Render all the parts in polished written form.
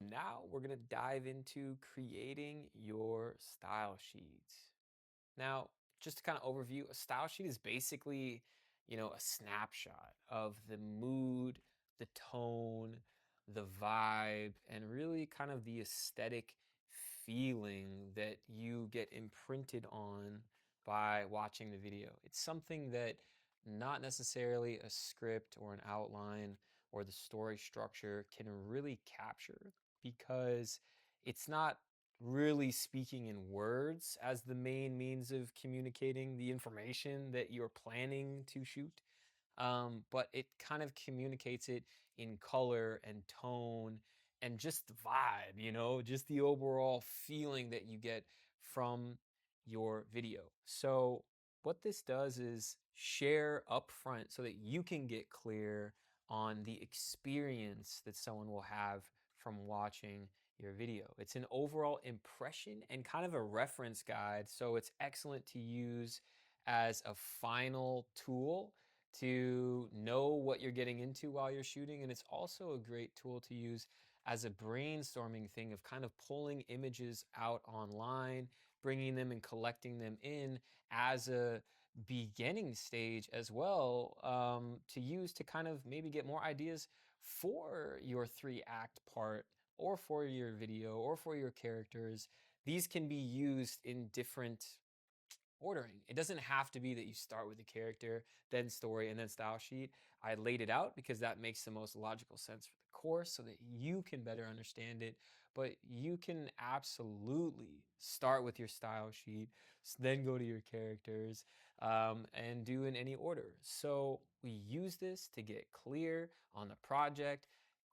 Now we're going to dive into creating your style sheet. Now, just to kind of overview, a style sheet is basically, a snapshot of the mood, the tone, the vibe, and really kind of the aesthetic feeling that you get imprinted on by watching the video. It's something that not necessarily a script or an outline or the story structure can really capture because it's not really speaking in words as the main means of communicating the information that you're planning to shoot. But it kind of communicates it in color and tone and just the vibe, just the overall feeling that you get from your video. So, what this does is share upfront so that you can get clear on the experience that someone will have from watching your video. It's an overall impression and kind of a reference guide, so it's excellent to use as a final tool to know what you're getting into while you're shooting. And it's also a great tool to use as a brainstorming thing of kind of pulling images out online, bringing them and collecting them in as a beginning stage as well, to use to kind of maybe get more ideas for your 3-act part or for your video or for your characters. These can be used in different ordering. It doesn't have to be that you start with the character, then story, and then style sheet. I laid it out because that makes the most logical sense for the course so that you can better understand it. But you can absolutely start with your style sheet, then go to your characters, and do in any order. So we use this to get clear on the project,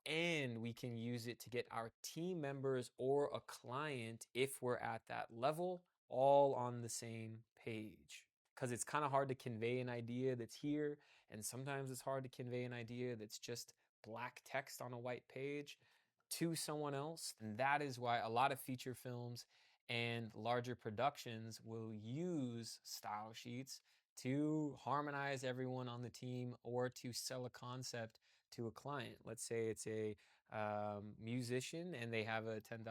and we can use it to get our team members or a client, if we're at that level, all on the same page. Because it's kind of hard to convey an idea that's here, and sometimes it's hard to convey an idea that's just black text on a white page to someone else. And that is why a lot of feature films and larger productions will use style sheets to harmonize everyone on the team or to sell a concept to a client. Let's say it's a musician and they have a $10,000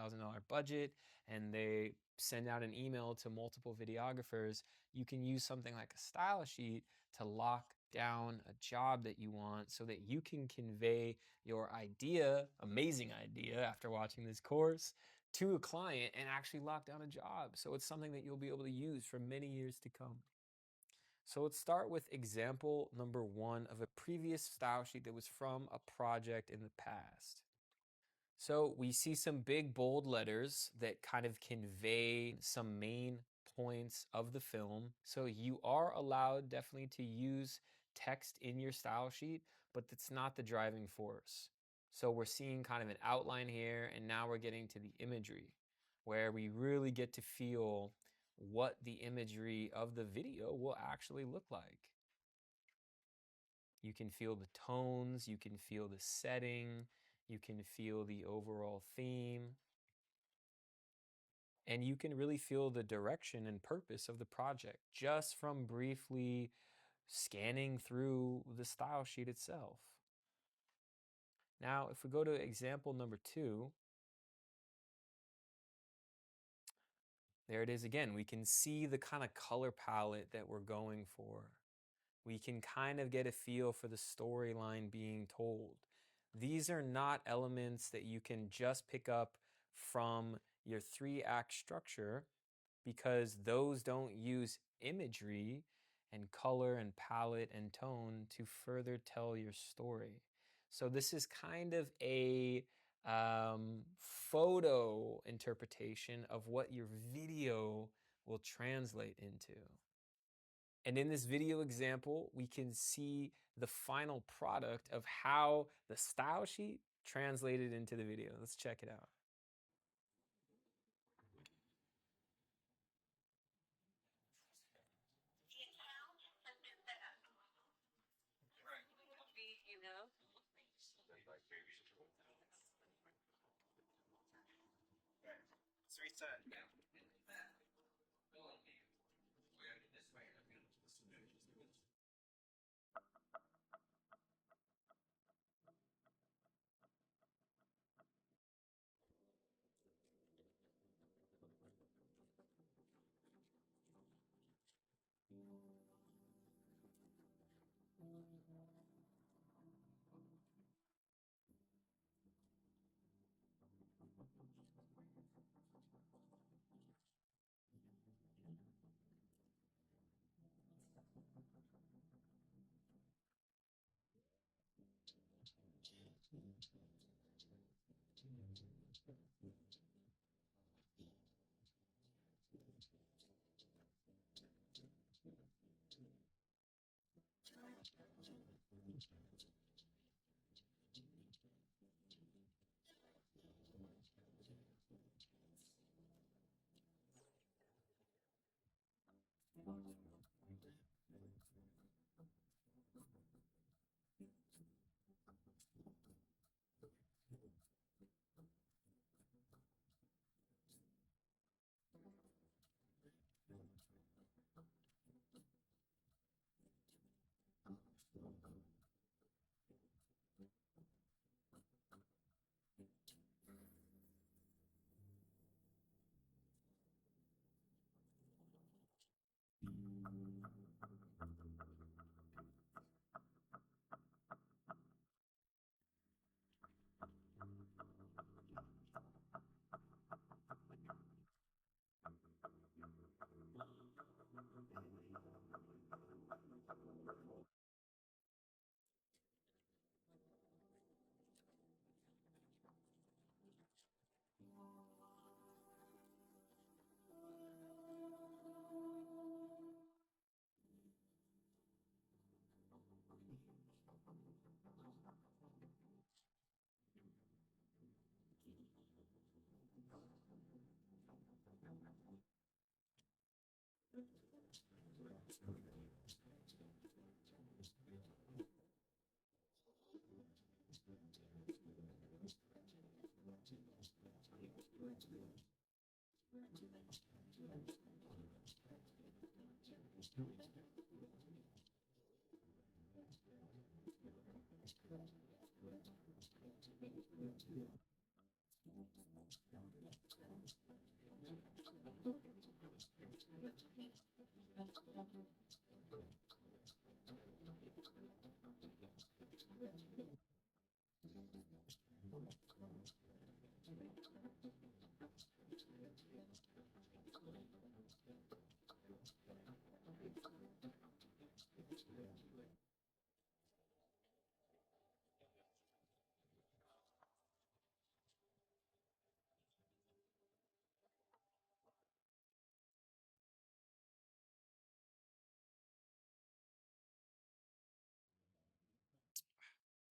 budget and they send out an email to multiple videographers. You can use something like a style sheet to lock down a job that you want so that you can convey your idea, amazing idea after watching this course, to a client and actually lock down a job. So it's something that you'll be able to use for many years to come. So let's start with example number 1 of a previous style sheet that was from a project in the past. So we see some big bold letters that kind of convey some main points of the film. So you are allowed definitely to use text in your style sheet, but that's not the driving force. So we're seeing kind of an outline here, and now we're getting to the imagery where we really get to feel what the imagery of the video will actually look like. You can feel the tones, you can feel the setting, you can feel the overall theme, and you can really feel the direction and purpose of the project just from briefly scanning through the style sheet itself. Now, if we go to example number 2, there it is again. We can see the kind of color palette that we're going for. We can kind of get a feel for the storyline being told. These are not elements that you can just pick up from your 3-act structure because those don't use imagery and color and palette and tone to further tell your story. So this is kind of a photo interpretation of what your video will translate into. And in this video example, we can see the final product of how the style sheet translated into the video. Let's check it out.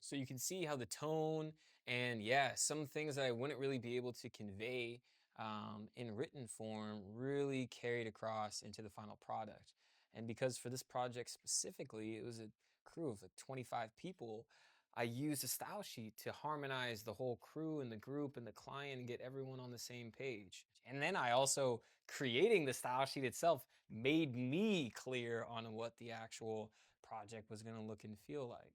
So you can see how the tone and yeah, some things that I wouldn't really be able to convey in written form really carried across into the final product. And because for this project specifically, it was a crew of like 25 people, I used a style sheet to harmonize the whole crew and the group and the client and get everyone on the same page. And then I also, creating the style sheet itself, made me clear on what the actual project was going to look and feel like.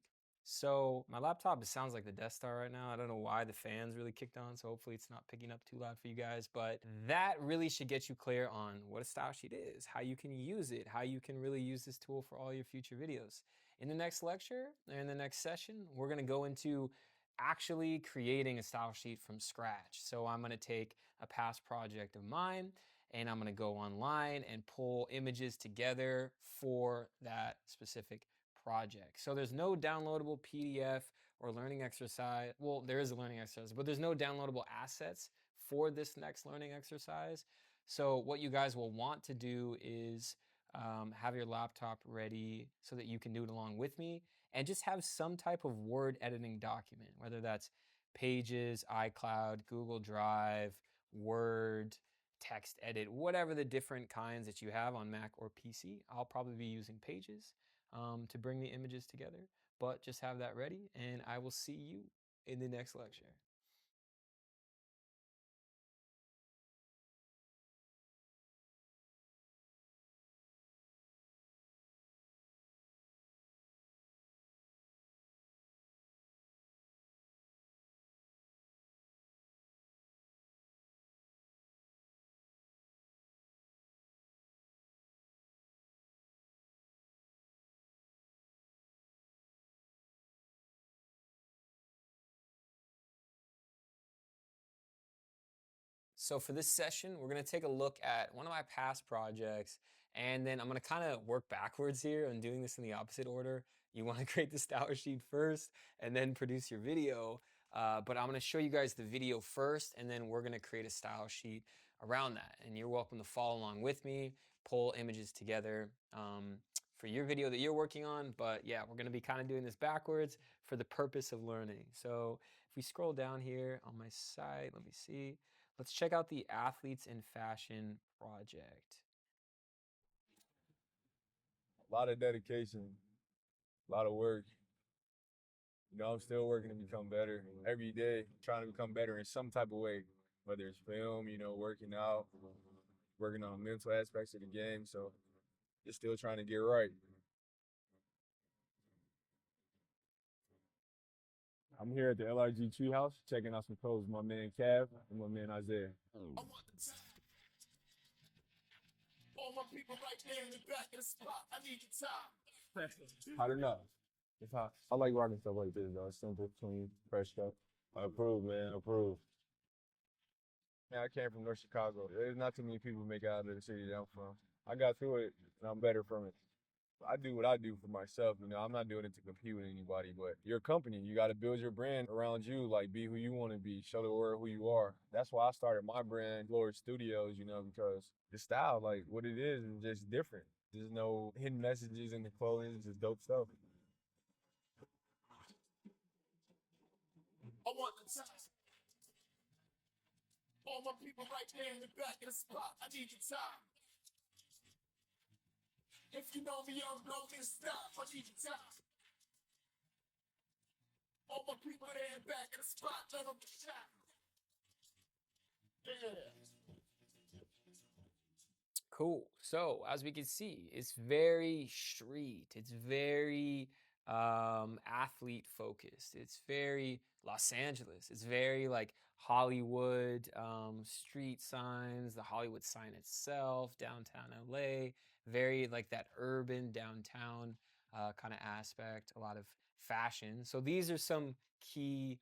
So my laptop, it sounds like the Death Star right now. I don't know why the fans really kicked on, so hopefully it's not picking up too loud for you guys. But that really should get you clear on what a style sheet is, how you can use it, how you can really use this tool for all your future videos. In the next lecture, or in the next session, we're gonna go into actually creating a style sheet from scratch. So I'm gonna take a past project of mine and I'm gonna go online and pull images together for that specific project. So there's no downloadable PDF or learning exercise. Well, there is a learning exercise, but there's no downloadable assets for this next learning exercise. So what you guys will want to do is have your laptop ready so that you can do it along with me and just have some type of word editing document, whether that's Pages, iCloud, Google Drive, Word, text edit, whatever the different kinds that you have on Mac or PC. I'll probably be using Pages to bring the images together, but just have that ready and I will see you in the next lecture. So for this session, we're going to take a look at one of my past projects, and then I'm going to kind of work backwards here and doing this in the opposite order. You want to create the style sheet first and then produce your video. But I'm going to show you guys the video first, and then we're going to create a style sheet around that. And you're welcome to follow along with me, pull images together for your video that you're working on. But yeah, we're gonna be kind of doing this backwards for the purpose of learning. So if we scroll down here on my site, let me see. Let's check out the Athletes in Fashion project. A lot of dedication, a lot of work. You know, I'm still working to become better every day, trying to become better in some type of way, whether it's film, you know, working out, working on mental aspects of the game. So just still trying to get right. I'm here at the LRG Treehouse checking out some clothes with my man Cav and my man Isaiah. All my people right there in the back of the spot. I need your time. I don't know. It's hot. I like rocking stuff like this, though. It's simple, clean, fresh stuff. I approve, man. Approve. Man, I came from North Chicago. There's not too many people make it out of the city that I'm from. I got through it, and I'm better from it. I do what I do for myself. You know, I'm not doing it to compete with anybody, but your company, you got to build your brand around you, like be who you want to be, show the world who you are. That's why I started my brand, Glory Studios, you know, because the style, like what it is just different. There's no hidden messages in the clothing, it's just dope stuff. I want the time. All my people right there in the back of the spot. I need your time. If you know me, I'm blowing stop. I need your time. All my people there in the back of the spot. Let them shine. Yeah. Cool. So as we can see, it's very street. It's very athlete focused. It's very Los Angeles. It's very like Hollywood street signs, the Hollywood sign itself, downtown LA. Very like that urban downtown kind of aspect. A lot of fashion. So these are some key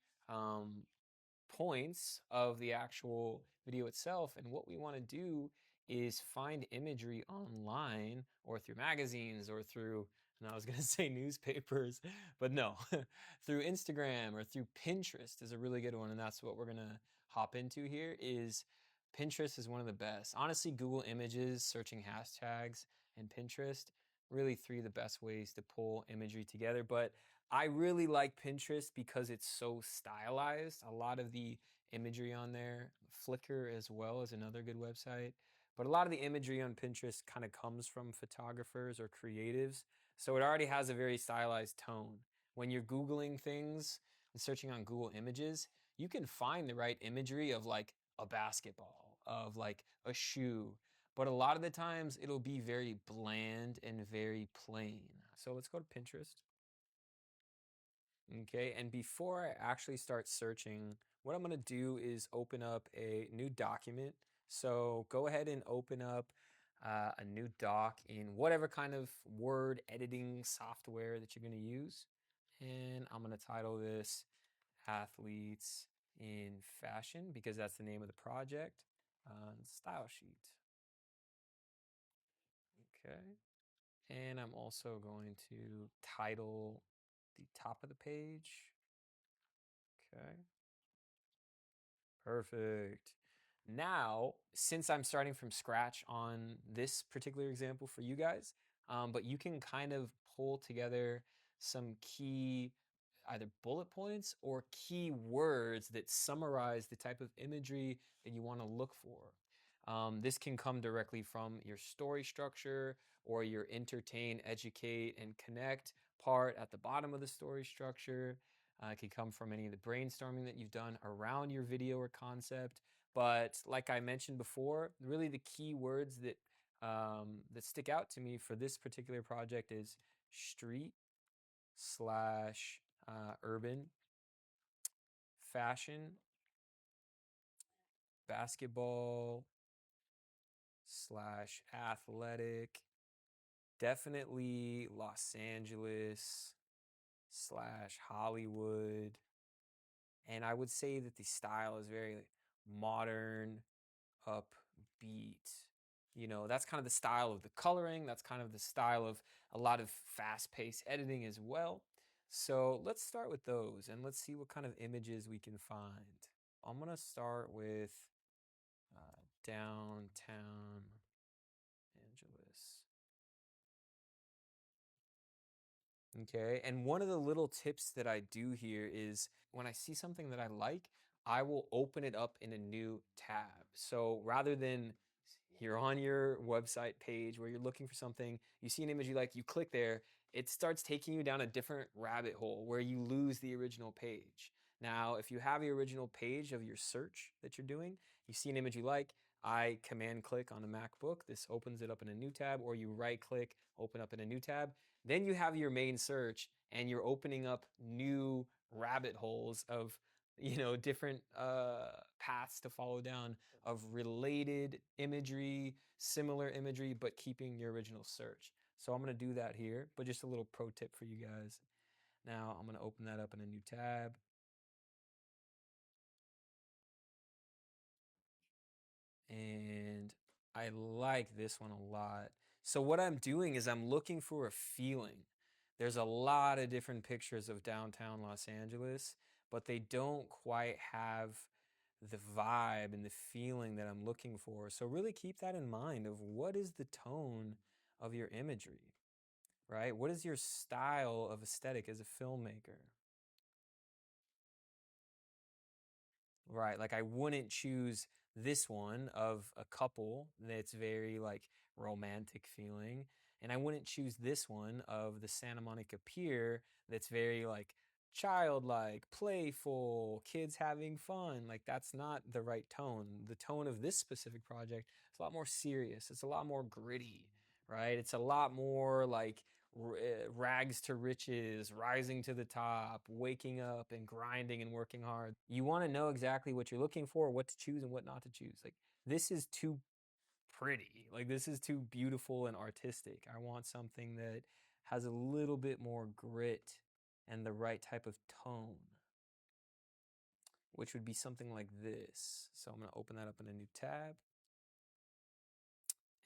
points of the actual video itself. And what we want to do is find imagery online or through magazines or through, and I was going to say newspapers, but no, through Instagram or through Pinterest is a really good one. And that's what we're going to hop into here is Pinterest is one of the best. Honestly, Google Images, searching hashtags, and Pinterest, really three of the best ways to pull imagery together. But I really like Pinterest because it's so stylized. A lot of the imagery on there, Flickr as well is another good website. But a lot of the imagery on Pinterest kind of comes from photographers or creatives. So it already has a very stylized tone. When you're Googling things and searching on Google Images, you can find the right imagery of like a basketball, of like a shoe. But a lot of the times it'll be very bland and very plain. So let's go to Pinterest. Okay, and before I actually start searching, what I'm gonna do is open up a new document. So go ahead and open up a new doc in whatever kind of word editing software that you're gonna use. And I'm gonna title this Athletes in Fashion because that's the name of the project. Style sheet. Okay. And I'm also going to title the top of the page. Okay. Perfect. Now, since I'm starting from scratch on this particular example for you guys, but you can kind of pull together some key either bullet points or key words that summarize the type of imagery that you want to look for. This can come directly from your story structure or your entertain, educate, and connect part at the bottom of the story structure. It can come from any of the brainstorming that you've done around your video or concept. But like I mentioned before, really the key words that stick out to me for this particular project is street slash urban, fashion, basketball slash athletic, definitely Los Angeles slash Hollywood. And I would say that the style is very modern, upbeat. You know, that's kind of the style of the coloring. That's kind of the style of a lot of fast paced editing as well. So let's start with those and let's see what kind of images we can find. I'm going to start with downtown Angeles. Okay. And one of the little tips that I do here is when I see something that I like, I will open it up in a new tab. So rather than you're on your website page where you're looking for something, you see an image you like, you click there, it starts taking you down a different rabbit hole where you lose the original page. Now, if you have the original page of your search that you're doing, you see an image you like, I command click on a MacBook, this opens it up in a new tab, or you right click, open up in a new tab. Then you have your main search and you're opening up new rabbit holes of different paths to follow down of related imagery, similar imagery, but keeping your original search. So I'm going to do that here, but just a little pro tip for you guys. Now I'm going to open that up in a new tab. And I like this one a lot. So what I'm doing is I'm looking for a feeling. There's a lot of different pictures of downtown Los Angeles, but they don't quite have the vibe and the feeling that I'm looking for. So really keep that in mind of what is the tone of your imagery, right? What is your style of aesthetic as a filmmaker? Right. Like I wouldn't choose this one of a couple that's very like romantic feeling. And I wouldn't choose this one of the Santa Monica Pier that's very like childlike, playful, kids having fun. Like that's not the right tone. The tone of this specific project is a lot more serious. It's a lot more gritty, right? It's a lot more like rags to riches, rising to the top, waking up and grinding and working hard. You want to know exactly what you're looking for, what to choose and what not to choose. Like this is too pretty. Like this is too beautiful and artistic. I want something that has a little bit more grit and the right type of tone, which would be something like this. So I'm going to open that up in a new tab.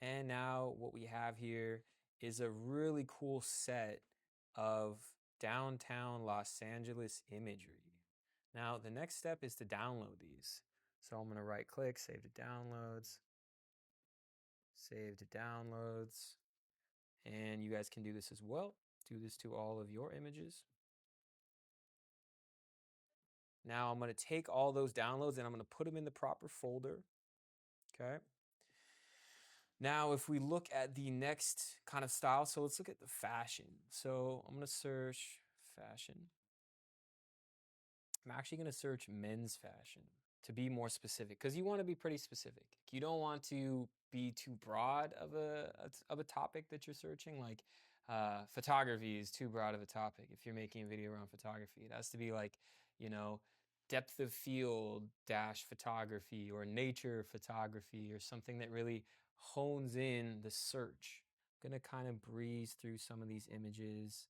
And now what we have here is a really cool set of downtown Los Angeles imagery. Now, the next step is to download these. So I'm going to right click, save to downloads, save to downloads. And you guys can do this as well. Do this to all of your images. Now I'm going to take all those downloads and I'm going to put them in the proper folder. Okay. Now, if we look at the next kind of style, so let's look at the fashion. So I'm going to search fashion. I'm actually going to search men's fashion to be more specific because you want to be pretty specific. You don't want to be too broad of a topic that you're searching. Like photography is too broad of a topic. If you're making a video around photography, it has to be like, you know, depth of field dash photography or nature photography or something that really hones in the search. I'm going to kind of breeze through some of these images.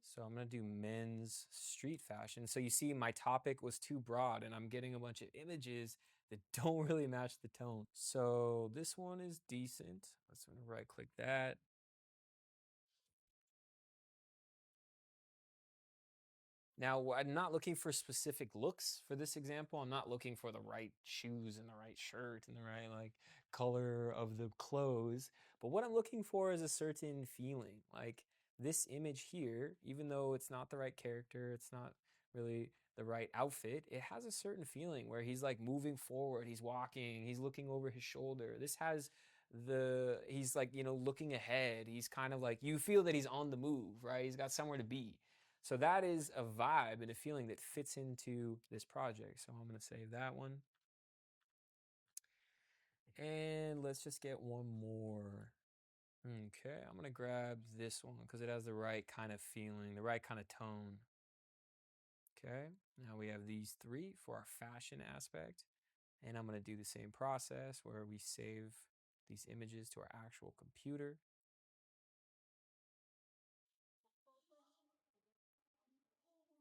So I'm going to do men's street fashion. So you see my topic was too broad and I'm getting a bunch of images that don't really match the tone. So this one is decent. Let's right click that. Now, I'm not looking for specific looks for this example. I'm not looking for the right shoes and the right shirt and the right like color of the clothes. But what I'm looking for is a certain feeling. Like this image here, even though it's not the right character, it's not really the right outfit, it has a certain feeling where he's like moving forward, he's walking, he's looking over his shoulder. This has he's like, looking ahead. He's kind of like, you feel that he's on the move, right? He's got somewhere to be. So that is a vibe and a feeling that fits into this project. So I'm going to save that one. And let's just get one more. Okay, I'm going to grab this one because it has the right kind of feeling, the right kind of tone. Okay, now we have these three for our fashion aspect. And I'm going to do the same process where we save these images to our actual computer.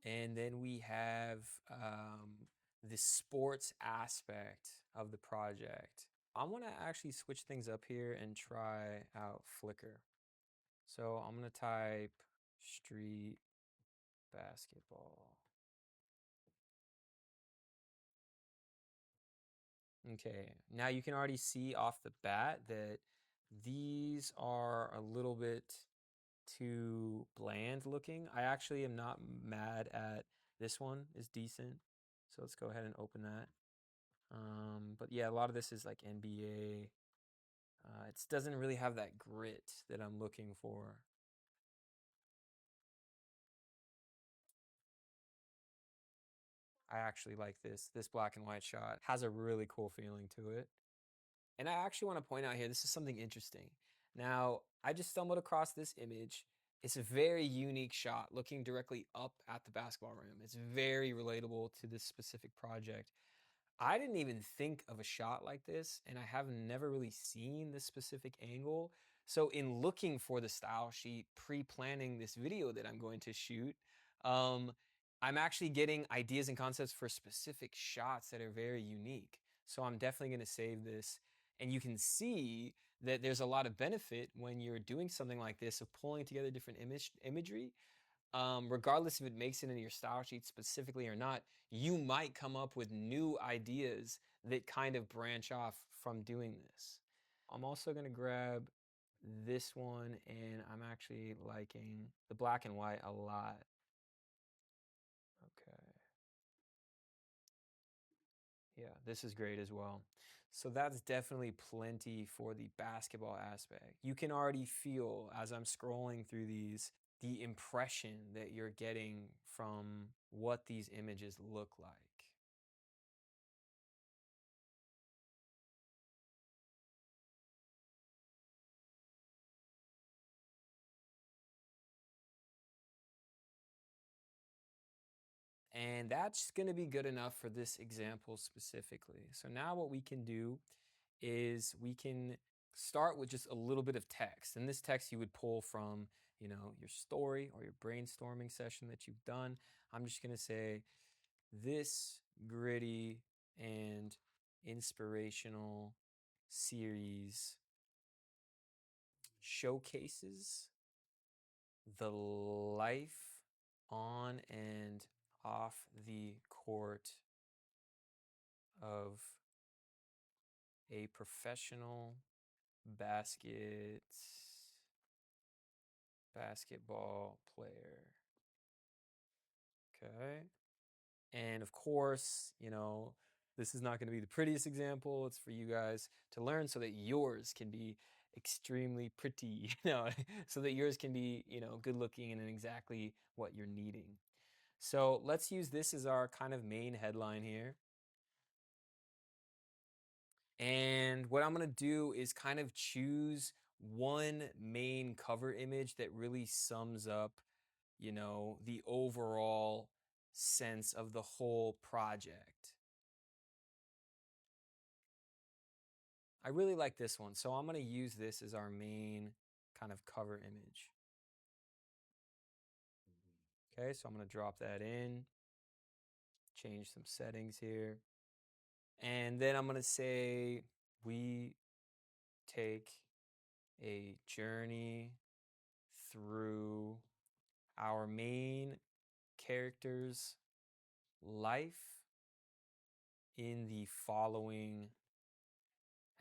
And then we have the sports aspect of the project. I want to actually switch things up here and try out Flickr. So I'm going to type street basketball. Okay, now you can already see off the bat that these are a little bit too bland looking. I actually am not mad at this one. Is decent. So let's go ahead and open that. But yeah, a lot of this is like NBA. It doesn't really have that grit that I'm looking for. I actually like this. This black and white shot has a really cool feeling to it. And I actually want to point out here, this is something interesting. Now, I just stumbled across this image. It's a very unique shot looking directly up at the basketball rim. It's very relatable to this specific project. I didn't even think of a shot like this, and I have never really seen this specific angle. So, in looking for the style sheet, pre-planning this video that I'm going to shoot, um, I'm actually getting ideas and concepts for specific shots that are very unique. So, I'm definitely going to save this. And you can see that there's a lot of benefit when you're doing something like this of pulling together different imagery, regardless if it makes it into your style sheet specifically or not. You might come up with new ideas that kind of branch off from doing this. I'm also going to grab this one, and I'm actually liking the black and white a lot. Okay. Yeah, this is great as well. So that's definitely plenty for the basketball aspect. You can already feel as I'm scrolling through these the impression that you're getting from what these images look like. And that's going to be good enough for this example specifically. So now what we can do is we can start with just a little bit of text. And this text you would pull from, your story or your brainstorming session that you've done. I'm just going to say, this gritty and inspirational series showcases the life on and off the court of a professional basketball player. Okay. And of course, this is not going to be the prettiest example. It's for you guys to learn so that yours can be extremely pretty, so that yours can be, good looking and exactly what you're needing. So let's use this as our kind of main headline here. And what I'm going to do is kind of choose one main cover image that really sums up, the overall sense of the whole project. I really like this one, so I'm going to use this as our main kind of cover image. Okay, so I'm going to drop that in, change some settings here. And then I'm going to say we take a journey through our main character's life in the following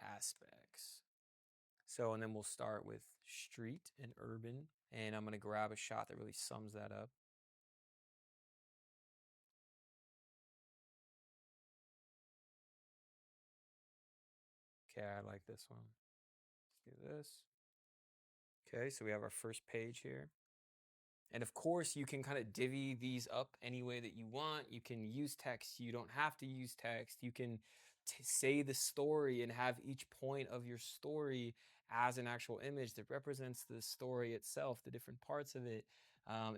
aspects. So, and then we'll start with street and urban, and I'm going to grab a shot that really sums that up. Okay, I like this one. Let's do this. Okay, so we have our first page here. And of course, you can kind of divvy these up any way that you want. You can use text. You don't have to use text. You can say the story and have each point of your story as an actual image that represents the story itself, the different parts of it.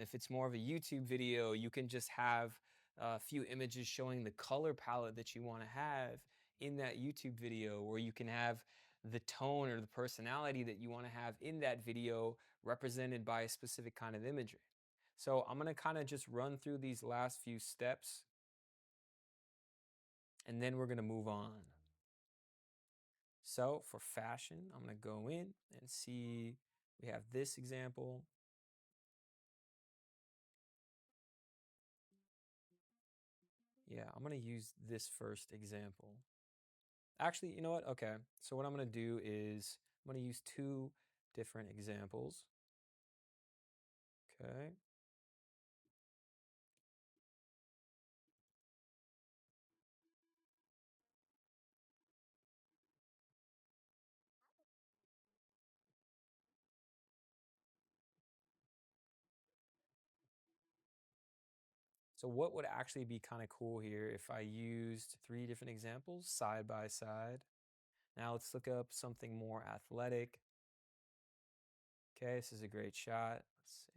If it's more of a YouTube video, you can just have a few images showing the color palette that you want to have in that YouTube video, or you can have the tone or the personality that you want to have in that video represented by a specific kind of imagery. So I'm going to kind of just run through these last few steps, and then we're going to move on. So for fashion, I'm going to go in and see, we have this example. Yeah, I'm going to use this first example. Actually, you know what? Okay, so what I'm going to do is I'm going to use two different examples. Okay. So what would actually be kind of cool here if I used three different examples side by side? Now let's look up something more athletic. Okay, this is a great shot. Let's see.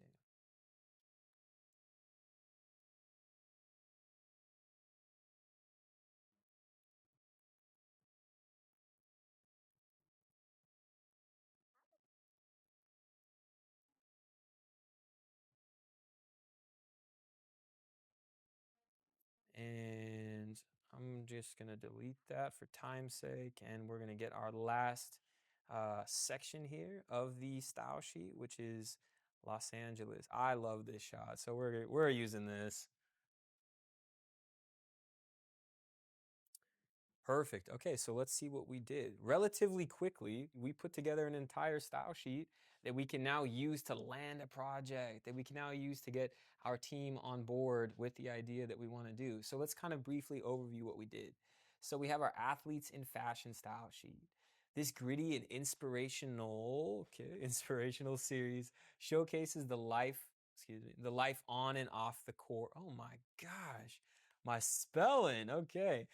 And I'm just going to delete that for time's sake. And we're going to get our last section here of the style sheet, which is Los Angeles. I love this shot. So we're using this. Perfect. Okay, so let's see what we did. Relatively quickly, we put together an entire style sheet that we can now use to land a project, that we can now use to get our team on board with the idea that we want to do. So let's kind of briefly overview what we did. So we have our athletes in fashion style sheet. This gritty and inspirational series showcases the life on and off the court. Oh my gosh. My spelling, okay.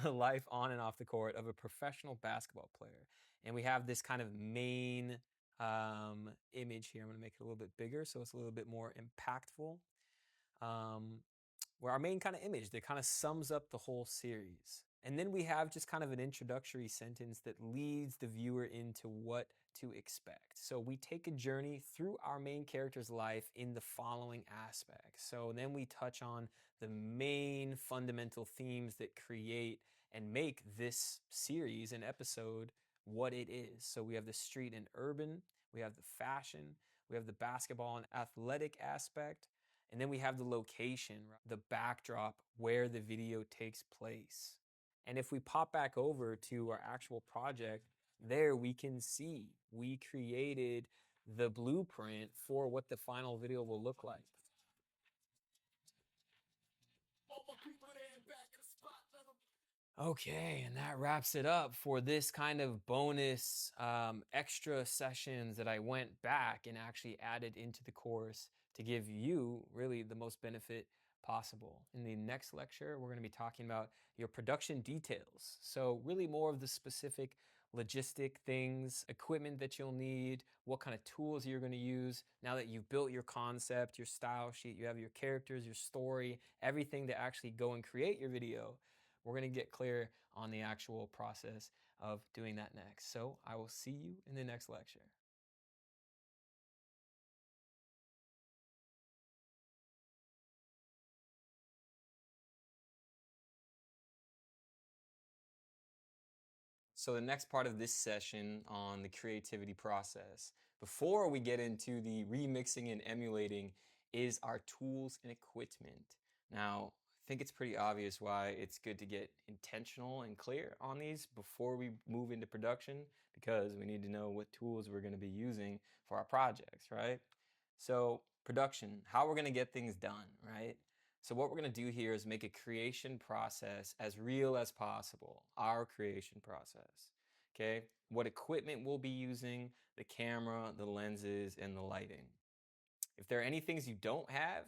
Life on and off the court of a professional basketball player. And we have this kind of main image here. I'm going to make it a little bit bigger so it's a little bit more impactful. Where our main kind of image that kind of sums up the whole series. And then we have just kind of an introductory sentence that leads the viewer into what to expect. So we take a journey through our main character's life in the following aspects. So then we touch on the main fundamental themes that create and make this series and episode what it is. So we have the street and urban, we have the fashion, we have the basketball and athletic aspect, and then we have the location, the backdrop where the video takes place. And if we pop back over to our actual project, there we can see we created the blueprint for what the final video will look like. Okay, and that wraps it up for this kind of bonus extra sessions that I went back and actually added into the course to give you really the most benefit possible. In the next lecture, we're going to be talking about your production details. So really more of the specific logistic things, equipment that you'll need, what kind of tools you're going to use. Now that you've built your concept, your style sheet, you have your characters, your story, everything to actually go and create your video, we're going to get clear on the actual process of doing that next. So I will see you in the next lecture. So the next part of this session on the creativity process, before we get into the remixing and emulating, is our tools and equipment. Now, I think it's pretty obvious why it's good to get intentional and clear on these before we move into production, because we need to know what tools we're going to be using for our projects, right? So production, how we're going to get things done, right? So what we're going to do here is make a creation process as real as possible, our creation process. Okay? What equipment we'll be using, the camera, the lenses, and the lighting. If there are any things you don't have,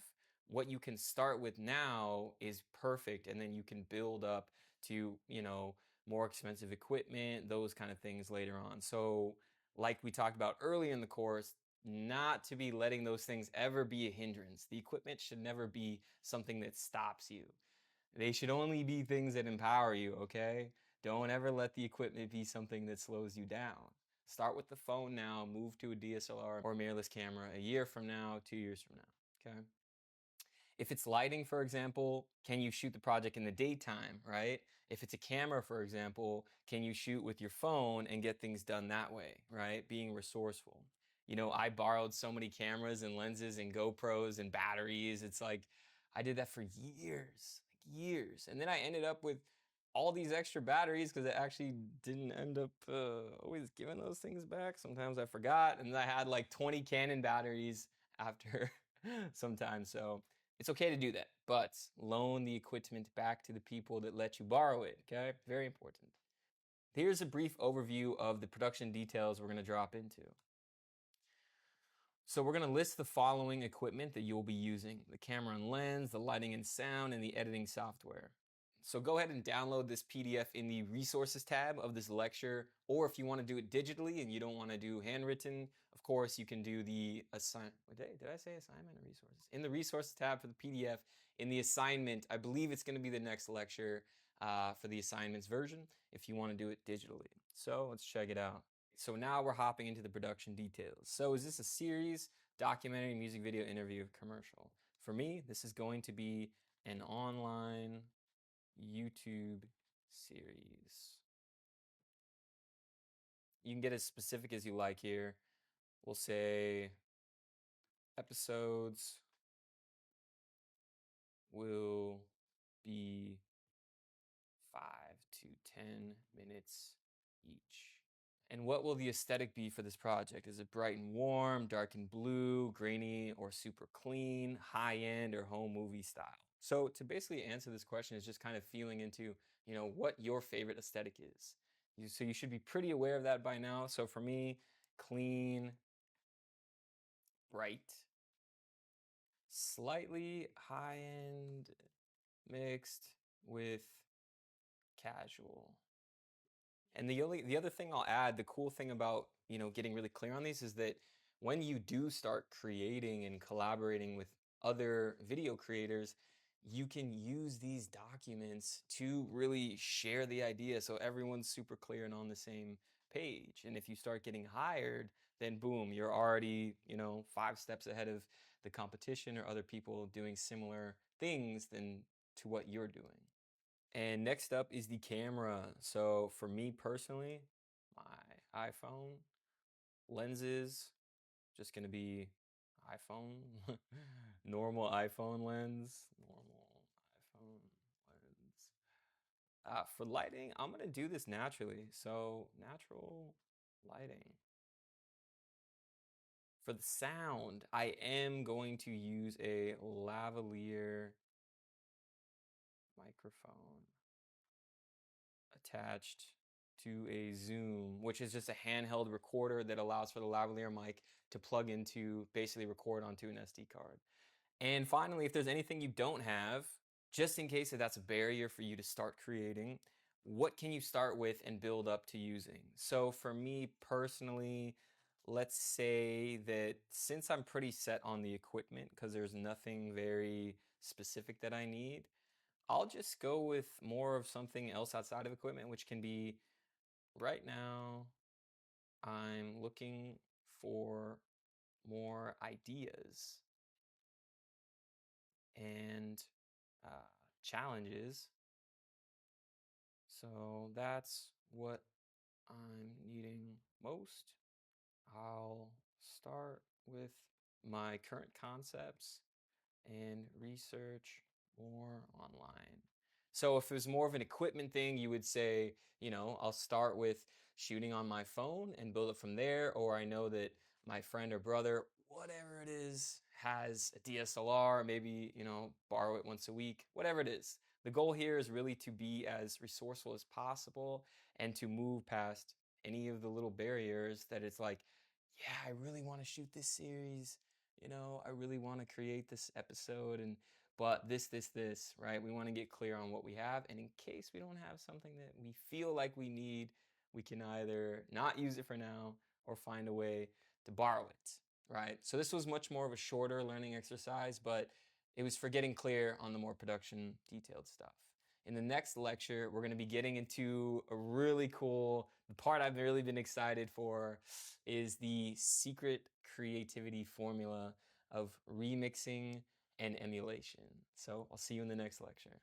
what you can start with now is perfect, and then you can build up to, more expensive equipment, those kind of things later on. So like we talked about early in the course, not to be letting those things ever be a hindrance. The equipment should never be something that stops you. They should only be things that empower you, okay? Don't ever let the equipment be something that slows you down. Start with the phone now, move to a DSLR or mirrorless camera a year from now, 2 years from now, okay? If it's lighting, for example, can you shoot the project in the daytime, right? If it's a camera, for example, can you shoot with your phone and get things done that way, right? Being resourceful. I borrowed so many cameras and lenses and GoPros and batteries. It's like I did that for years, like years. And then I ended up with all these extra batteries because I actually didn't end up always giving those things back. Sometimes I forgot. And I had like 20 Canon batteries after sometimes. So it's okay to do that, but loan the equipment back to the people that let you borrow it. Okay, very important. Here's a brief overview of the production details we're going to drop into. So we're going to list the following equipment that you'll be using: the camera and lens, the lighting and sound, and the editing software. So go ahead and download this PDF in the resources tab of this lecture, or if you want to do it digitally and you don't want to do handwritten, of course you can do the did I say assignment or resources? In the resources tab for the PDF, in the assignment, I believe it's going to be the next lecture for the assignments version if you want to do it digitally. So let's check it out. So now we're hopping into the production details. So is this a series, documentary, music video, interview, commercial? For me, this is going to be an online YouTube series. You can get as specific as you like here. We'll say episodes will be 5 to 10 minutes each. And what will the aesthetic be for this project? Is it bright and warm, dark and blue, grainy or super clean, high-end or home movie style? So to basically answer this question is just kind of feeling into, what your favorite aesthetic is. So you should be pretty aware of that by now. So for me, clean, bright, slightly high-end mixed with casual. And the other thing I'll add, the cool thing about, getting really clear on these is that when you do start creating and collaborating with other video creators, you can use these documents to really share the idea so everyone's super clear and on the same page. And if you start getting hired, then boom, you're already, 5 steps ahead of the competition or other people doing similar things than to what you're doing. And next up is the camera. So for me personally, my iPhone lenses, just gonna be iPhone, normal iPhone lens, normal iPhone lens. For lighting, I'm gonna do this naturally. So natural lighting. For the sound, I am going to use a lavalier microphone attached to a Zoom, which is just a handheld recorder that allows for the lavalier mic to plug into, basically record onto an SD card. And finally, if there's anything you don't have, just in case that that's a barrier for you to start creating, what can you start with and build up to using? So for me personally, let's say that since I'm pretty set on the equipment, because there's nothing very specific that I need, I'll just go with more of something else outside of equipment, which can be right now, I'm looking for more ideas and challenges. So that's what I'm needing most. I'll start with my current concepts and research more online. So if it was more of an equipment thing, you would say, I'll start with shooting on my phone and build it from there. Or I know that my friend or brother, whatever it is, has a DSLR, maybe, borrow it once a week, whatever it is. The goal here is really to be as resourceful as possible and to move past any of the little barriers that it's like, yeah, I really want to shoot this series. I really want to create this episode but this, right? We want to get clear on what we have. And in case we don't have something that we feel like we need, we can either not use it for now or find a way to borrow it, right? So this was much more of a shorter learning exercise, but it was for getting clear on the more production detailed stuff. In the next lecture, we're going to be getting into a really cool, the part I've really been excited for is the secret creativity formula of remixing and emulation. So I'll see you in the next lecture.